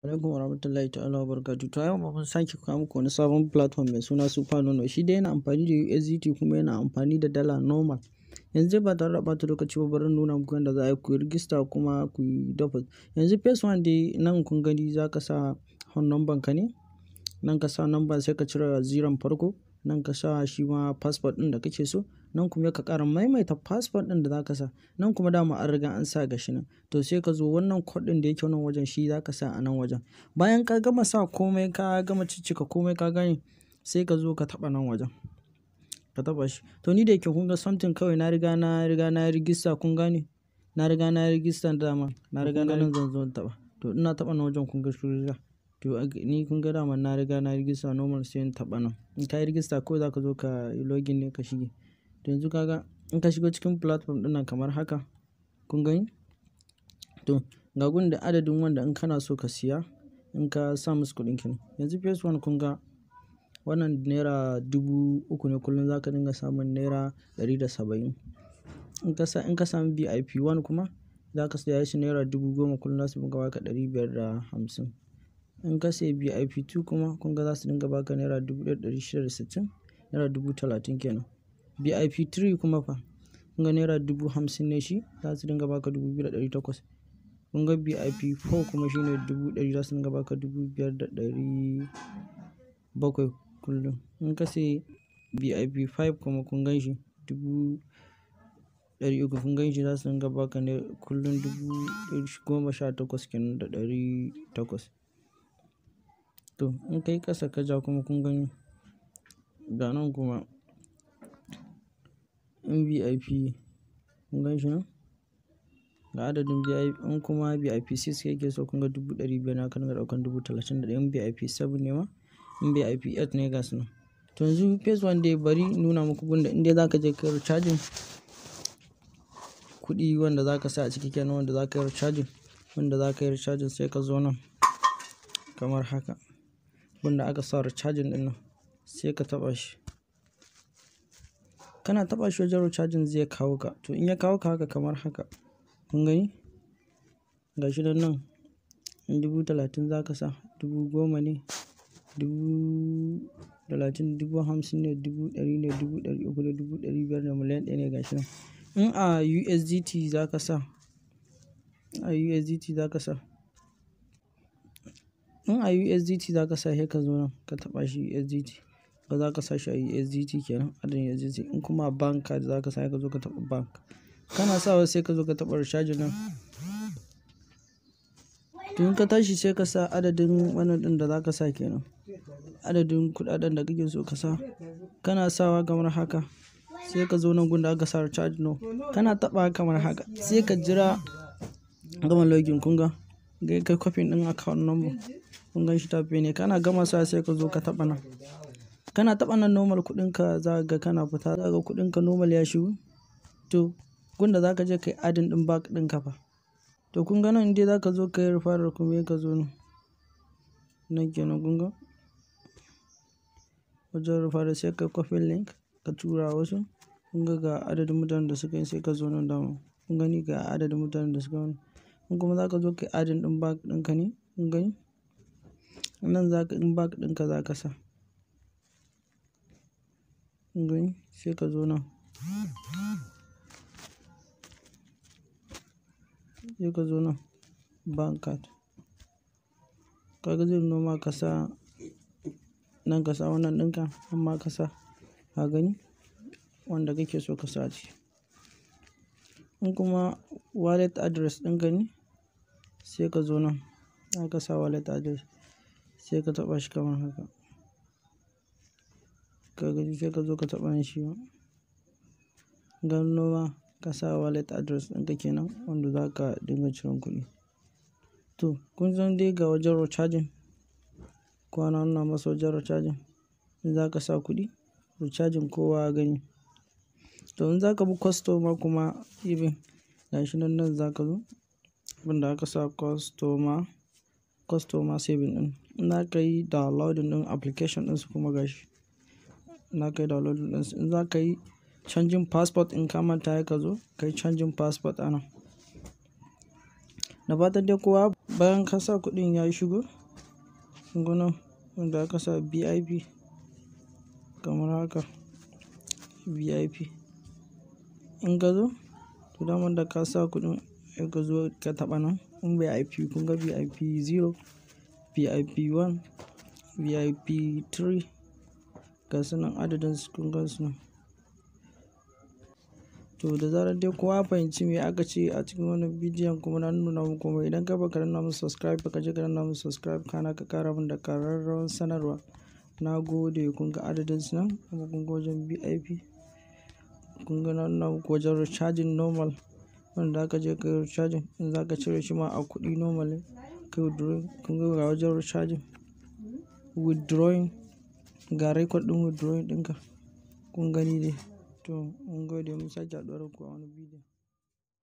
Alaikum warahmatullahi ta'ala wabarakatuh. To yau ma mun sake kawo muku wani sabon platform mai suna Supernono. Shi dai yana amfani da USDT kuma yana amfani da dala normal. Yanzu ba tare da ɓata lokaci ba bari nuna muku yadda za a yi ku yi rijista kuma ku yi deposit. Yanzu phase one dai nan kun gani za ka sa hon number ka ne. Nan ka sa number sai ka cire ziron farko. Nan ka sa shi ma passport ɗin da kake so. Nan kuma ka ƙara maimaita passport ɗin da za ka sa. Nan kuma dama an riga an sa gashi nan. To sai ka zo wannan code ɗin da yake wannan wajen shi za ka sa a nan wajen. Bayan ka gama sa komai ka gama ciccika komai ka gane sai ka zo ka taɓa nan wajen. Ka taɓa shi. To ni da yake kun ga something kawai na riga na rijista kun gane. Na riga na rijista dama. Na riga na nan zan zo taɓa. To ina taɓa nan wajen kun ga shi riga. To ni kun ga dama na riga na rijista normal sai in taɓa nan. In ka yi rijista kawai za ka zo ka yi login ne ka shige. To yanzu kaga in ka shigo cikin platform ɗin nan kamar haka kun gani. To ga gun da adadin wanda in kana so ka siya in ka sa musu kuɗin kenan. Yanzu phase one kun ga wannan naira 3000 ne kullum za ka dinga samun naira 170. In ka samu VIP 1 kuma za ka siya shi naira 10,000 kullum za su dinga baka 550. In ka sayi VIP 2 kuma kun ga za su dinga baka naira 1660 naira 30,000 kenan. VIP 3 kuma fa kun ga naira 50,000 ne shi za su dinga baka 2,800. Kun ga VIP 4 kuma shine 100,000 za su dinga baka 5,700 kullum. In ka sayi VIP 5 kuma kun gan shi 300 kun gan shi za su dinga baka ne kullum 18,000 kenan da 800. To in kai ƙasa ka ja kuma kun gani ga nan kuma in VIP kun gan shi nan ga adadin VIP in kuma VIP 6 yake so kun ga 500,000 na kan ga ɗaukan 31,000 in VIP 7 ne ma in VIP 8 ne ga su nan. To yanzu phase one dai bari nuna muku gunda inda za ka je ka yi recharging kuɗi wanda za ka sa a ciki kenan wanda za ka yi recharging sai ka zo nan kamar haka. Wanda aka sa recharging ɗin nan sai ka taɓa shi. Kana taɓa shi wajen recharging zai kawo ka. To in ya kawo ka haka kamar haka kun gani ga shi nan 30,000 za ka sa 10,000 ne 30,000 50,000 ne 100,000 ne 300,000 ne 500,000 ne miliyan 1 ne ga shi nan. In a USDT za ka sa sai ka zo nan ka taɓa shi USDT. Ba za ka sa shi a USDT kenan adadin USDT. In kuma bank card za ka sa ka zo ka taɓa bank. Kana sawa sai ka zo ka taɓa recharging nan. To in ka tashi sai ka sa adadin wannan ɗin da za ka sa kenan. Adadin kuɗaɗen da kake so ka sa. Kana sawa kamar haka sai ka zo nan gun da aka sa recharge now. Kana taɓa kamar haka sai ka jira gama login kun ga. Kai copy ɗin account number kun gan shi tafi ne. Kana gama sa sai ka zo ka taɓa nan. Kana taɓa nan normal kuɗinka za ka ga kana fita za ka ga kuɗinka normal ya shigo. To gunda za ka je ka yi adin ɗin bank ɗinka fa. To kun ga nan inda za ka zo ka yi referral kuma ka zo nan kenan kun ga. Wajen referral sai ka copy link ka tura wasu. Kun ga adadin mutanen da suka yi sai ka zo nan dama. Kun gani ga adadin mutanen da suka yi. In kuma za ka zo ka yi adin ɗin bank ɗinka ne kun gani. Nan za ka in bank ɗinka za ka sa. Kun gani sai ka zo nan. Sai ka zo nan bank card. Kaga zai noma ka sa nan ka sa wannan ɗinka amma ka sa ka gani wanda kake so ka sa shi. In kuma wallet address ɗinka ne sai ka zo nan za ka sa wallet address sai ka taɓa shi kamar haka. Ka gani sai ka zo ka taɓa shi ma. Gano ma ka sa wallet address ɗinka kenan wanda za ka dinga ciran kuɗi. To kun san dai ga wajen recharging. Kwana nuna masa wajen recharging. In za ka sa kuɗi recharging kowa gani. To in za ka bi customer kuma even ga shi nan za ka zo. Wanda aka sa customer saving ɗin. In za ka yi downloading ɗin application ɗinsu kuma ga shi. In za ka yi downloading ɗinsu. In za ka yi changing passport in ka manta ya ka zo ka yi changing passport a nan. Da fatan dai kowa Bayan ka sa kuɗin ya shigo, nan wanda aka sa VIP kamar haka VIP. In ka zo, to daman da ka sa kuɗin sai ka zo ka taɓa nan in VIP, kun ga VIP 0, VIP 1, VIP 3 ga su nan adadin su kun gan su nan. To da zarar dai kowa fahimci me aka ce a cikin wannan bidiyon kuma na nuna muku komai. Idan ka baka danna mun subscribe ba ka je ka danna mun subscribe kana ka ƙara mun da ƙararrawar sanarwa. Na gode. Kun ga adadin su nan kuma kun ga wajen VIP. Kun ga na nuna muku wajen recharging normal wanda aka je ka yi recharging in za ka cire shi ma a kuɗi normal ne ka yi withdrawing. Kun ga ga wajen recharging, withdrawing, ga record ɗin withdrawing ɗinka kun gani dai. To mun gode mun sake haɗuwa da ku a wani bidiyon.